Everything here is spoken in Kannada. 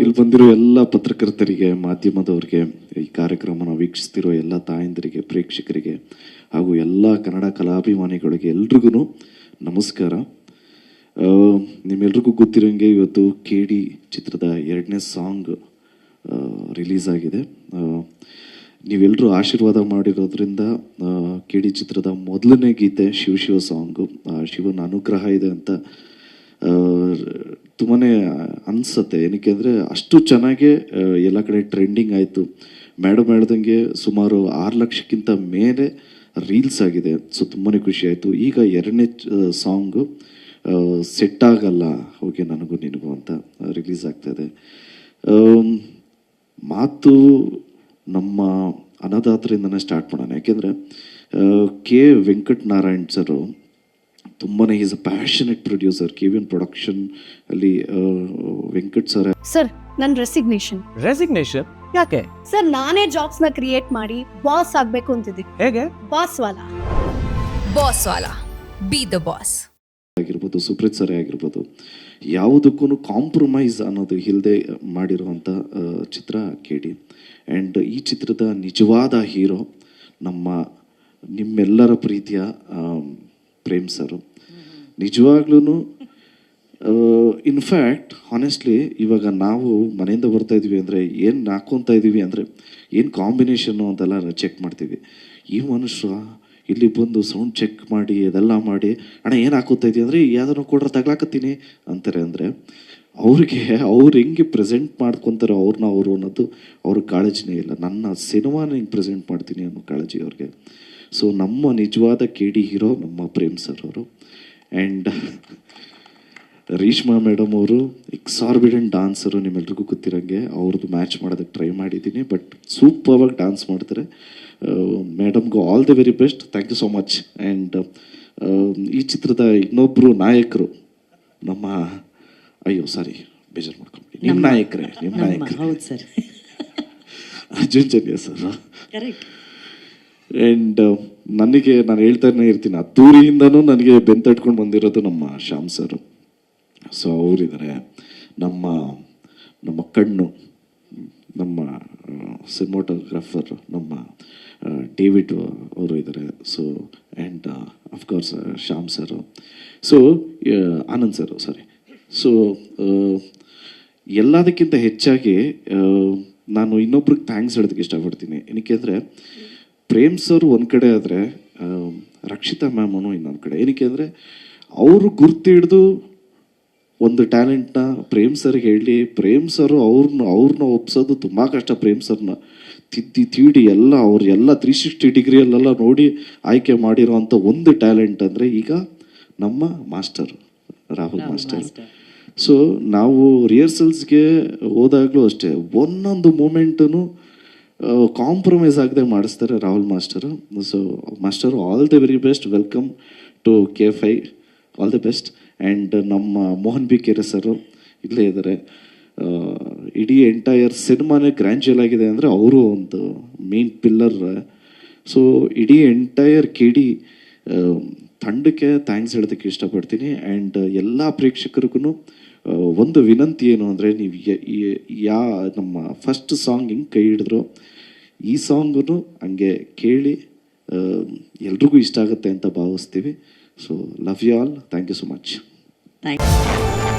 ಇಲ್ಲಿ ಬಂದಿರೋ ಎಲ್ಲ ಪತ್ರಕರ್ತರಿಗೆ, ಮಾಧ್ಯಮದವರಿಗೆ, ಈ ಕಾರ್ಯಕ್ರಮನ ವೀಕ್ಷಿಸ್ತಿರೋ ಎಲ್ಲ ತಾಯಂದಿರಿಗೆ, ಪ್ರೇಕ್ಷಕರಿಗೆ ಹಾಗೂ ಎಲ್ಲ ಕನ್ನಡ ಕಲಾಭಿಮಾನಿಗಳಿಗೆ ಎಲ್ರಿಗೂ ನಮಸ್ಕಾರ. ನಿಮ್ಮೆಲ್ರಿಗೂ ಗೊತ್ತಿರೋಂಗೆ ಇವತ್ತು KD ಚಿತ್ರದ 2ನೇ ಸಾಂಗ್ ರಿಲೀಸ್ ಆಗಿದೆ. ನೀವೆಲ್ಲರೂ ಆಶೀರ್ವಾದ ಮಾಡಿರೋದ್ರಿಂದ KD ಚಿತ್ರದ ಮೊದಲನೇ ಗೀತೆ ಶಿವ ಸಾಂಗು, ಶಿವನ ಅನುಗ್ರಹ ಇದೆ ಅಂತ ತುಂಬಾ ಅನಿಸುತ್ತೆ. ಏನಕ್ಕೆ ಅಂದರೆ ಅಷ್ಟು ಚೆನ್ನಾಗಿ ಎಲ್ಲ ಕಡೆ ಟ್ರೆಂಡಿಂಗ್ ಆಯಿತು. ಮೇಡಮ್ ಹೇಳ್ದಂಗೆ ಸುಮಾರು 6 ಲಕ್ಷಕ್ಕಿಂತ ಮೇಲೆ ರೀಲ್ಸ್ ಆಗಿದೆ. ಸೊ ತುಂಬಾ ಖುಷಿ ಆಯಿತು. ಈಗ 2ನೇ ಸಾಂಗು ಸೆಟ್ ಆಗಲ್ಲ ಹೋಗಿ ನನಗೂ ನಿನಗೂ ಅಂತ ರಿಲೀಸ್ ಆಗ್ತಾಯಿದೆ. ಮಾತು ನಮ್ಮ ಅನ್ನದಾತರಿಂದನೇ ಸ್ಟಾರ್ಟ್ ಮಾಡೋಣ. ಯಾಕೆಂದರೆ ಕೆ ವೆಂಕಟನಾರಾಯಣ್ ಸರು ತುಂಬಾ is a passionate producer. KVN production ಅಲ್ಲಿ ವೆಂಕಟ್ ಸರ್ ನನ್ನ ರೆಸಿಗ್ನೇಷನ್ ಯಾಕೆ ಸರ್? ನಾನೇ ಜಾಬ್ಸ್ ನ ಕ್ರಿಯೇಟ್ ಮಾಡಿ ಬಾಸ್ ಆಗ್ಬೇಕು ಅಂತಿದ್ದೆ. ಹೇಗೆ? Boss Vala B the boss ಆಗಿರ್ಬೋದು, ಸುಪ್ರೀತ್ ಸರ್ ಆಗಿರ್ಬೋದು, ಯಾವುದಕ್ಕೂ ಕಾಂಪ್ರಮೈಸ್ ಅನ್ನೋದು ಇಲ್ಲದೆ ಮಾಡಿರುವಂಥ ಚಿತ್ರ KD. ಆ್ಯಂಡ್ ಈ ಚಿತ್ರದ ನಿಜವಾದ ಹೀರೋ ನಿಮ್ಮೆಲ್ಲರ ಪ್ರೀತಿಯ ಪ್ರೇಮ್ ಸರು. ನಿಜವಾಗ್ಲೂ ಇನ್ಫ್ಯಾಕ್ಟ್ ಹಾನೆಸ್ಟ್ಲಿ ಇವಾಗ ನಾವು ಮನೆಯಿಂದ ಬರ್ತಾ ಇದ್ವಿ ಅಂದರೆ ಏನು ಹಾಕ್ಕೊತಾ ಇದ್ದೀವಿ ಅಂದರೆ ಏನು ಕಾಂಬಿನೇಷನ್ನು ಅಂತೆಲ್ಲ ಚೆಕ್ ಮಾಡ್ತೀವಿ. ಈ ಮನುಷ್ಯರು ಇಲ್ಲಿ ಬಂದು ಸೌಂಡ್ ಚೆಕ್ ಮಾಡಿ ಅದೆಲ್ಲ ಮಾಡಿ ಅಣ್ಣ ಏನು ಹಾಕೋತಾ ಇದೀವಿ ಅಂದರೆ ಯಾವುದನ್ನು ಕೊಡ್ರೆ ತಗ್ಲಾಕತ್ತೀನಿ ಅಂತಾರೆ. ಅಂದರೆ ಅವ್ರು ಹೆಂಗೆ ಪ್ರೆಸೆಂಟ್ ಮಾಡ್ಕೊತಾರೆ ಅವ್ರು ಅನ್ನೋದು ಅವ್ರಿಗೆ ಕಾಳಜಿನೇ ಇಲ್ಲ. ನನ್ನ ಸಿನಿಮಾನ ಹೆಂಗೆ ಪ್ರೆಸೆಂಟ್ ಮಾಡ್ತೀನಿ ಅನ್ನೋ ಕಾಳಜಿ ಅವ್ರಿಗೆ. ಸೊ ನಮ್ಮ ನಿಜವಾದ KD ಹೀರೋ ನಮ್ಮ ಪ್ರೇಮ್ ಸರ್ ಅವರು. ಆ್ಯಂಡ್ ರೇಷ್ಮಾ ಮೇಡಮ್ ಅವರು ಎಕ್ಸಾರ್ಬಿಡೆಂಟ್ ಡಾನ್ಸರು. ನಿಮ್ಮೆಲ್ರಿಗೂ ಗೊತ್ತಿರೋಂಗೆ ಅವ್ರದ್ದು ಮ್ಯಾಚ್ ಮಾಡೋದಕ್ಕೆ ಟ್ರೈ ಮಾಡಿದ್ದೀನಿ, ಬಟ್ ಸೂಪರ್ವಾಗಿ ಡಾನ್ಸ್ ಮಾಡ್ತಾರೆ. ಮೇಡಮ್ಗೂ all the very best. Thank you so much. And ಈ ಚಿತ್ರದ ಇನ್ನೊಬ್ಬರು ನಾಯಕರು ನಮ್ಮ ಬೇಜಾರು ಮಾಡ್ಕೊಂಡ್ಬಿಡಿ, ನಿಮ್ಮ ನಾಯಕರೇ ಹೌದು sir, Arjun Janya sir. And ನಾನು ಹೇಳ್ತಾನೆ ಇರ್ತೀನಿ, ಅದ್ದೂರಿಯಿಂದನೂ ನನಗೆ ಬೆಂತಟ್ಕೊಂಡು ಬಂದಿರೋದು ನಮ್ಮ ಶ್ಯಾಮ್ ಸರ್. ಸೊ ಅವರಿದ್ದಾರೆ. ನಮ್ಮ ಕಣ್ಣು, ನಮ್ಮ ಸಿನಿಮಾಟೋಗ್ರಾಫರ್ ನಮ್ಮ ಡೇವಿಡ್ ಅವರು ಇದ್ದಾರೆ. So and of course Shyam sir. So Anand sir, sorry. So ಎಲ್ಲದಕ್ಕಿಂತ ಹೆಚ್ಚಾಗಿ ನಾನು ಇನ್ನೊಬ್ರಿಗೆ ಥ್ಯಾಂಕ್ಸ್ ಹೇಳೋದಕ್ಕೆ ಇಷ್ಟಪಡ್ತೀನಿ. ಏನಕ್ಕೆ ಅಂದರೆ ಪ್ರೇಮ್ ಸರ್ ಒಂದು ಕಡೆ ಆದರೆ ರಕ್ಷಿತಾ ಮ್ಯಾಮನು ಇನ್ನೊಂದು ಕಡೆ. ಏನಕ್ಕೆ ಅಂದರೆ ಅವರು ಗುರ್ತಿಡ್ದು ಒಂದು ಟ್ಯಾಲೆಂಟ್ನ ಪ್ರೇಮ್ ಸರ್ಗೆ ಹೇಳಿ, ಪ್ರೇಮ್ ಸರ್ ಅವ್ರನ್ನ ಒಪ್ಸೋದು ತುಂಬ ಕಷ್ಟ. ಪ್ರೇಮ್ ಸರ್ನ ತೀಡಿ ಎಲ್ಲ 360 ಡಿಗ್ರಿಯಲ್ಲೆಲ್ಲ ನೋಡಿ ಆಯ್ಕೆ ಮಾಡಿರೋವಂಥ ಒಂದು ಟ್ಯಾಲೆಂಟ್ ಅಂದರೆ ಈಗ ನಮ್ಮ ಮಾಸ್ಟರ್ ರಾಹುಲ್ ಮಾಸ್ಟರ್. ಸೊ ನಾವು ರಿಹರ್ಸಲ್ಸ್ಗೆ ಹೋದಾಗಲೂ ಅಷ್ಟೇ ಒಂದೊಂದು ಮೂಮೆಂಟನ್ನು ಕಾಂಪ್ರಮೈಸ್ ಆಗದೆ ಮಾಡಿಸ್ತಾರೆ Rahul master. So master all the very best. Welcome to K5, all the best. And ನಮ್ಮ ಮೋಹನ್ ಬಿ ಕೆರೆ ಸರು ಇಲ್ಲೇ ಇದ್ದಾರೆ. ಇಡೀ ಎಂಟೈರ್ ಸಿನಿಮಾನೇ ಗ್ರ್ಯಾಂಜುಯಲ್ ಆಗಿದೆ ಅಂದರೆ ಅವರು ಒಂದು ಮೇನ್ ಪಿಲ್ಲರ್. ಸೊ ಇಡೀ ಎಂಟೈರ್ KD ತಂಡಕ್ಕೆ ಥ್ಯಾಂಕ್ಸ್ ಹೇಳೋದಕ್ಕೆ ಇಷ್ಟಪಡ್ತೀನಿ. ಆ್ಯಂಡ್ ಎಲ್ಲ ಪ್ರೇಕ್ಷಕರಿಗೂ ಒಂದು ವಿನಂತಿ ಏನು ಅಂದರೆ, ನೀವು ನಮ್ಮ ಫಸ್ಟ್ ಸಾಂಗ್ ಹಿಂಗೆ ಕೈ ಹಿಡಿದ್ರು, ಈ ಸಾಂಗನ್ನು ಹಂಗೆ ಕೇಳಿ ಎಲ್ರಿಗೂ ಇಷ್ಟ ಆಗುತ್ತೆ ಅಂತ ಭಾವಿಸ್ತೀವಿ. So love you all. Thank you so much. Thank you.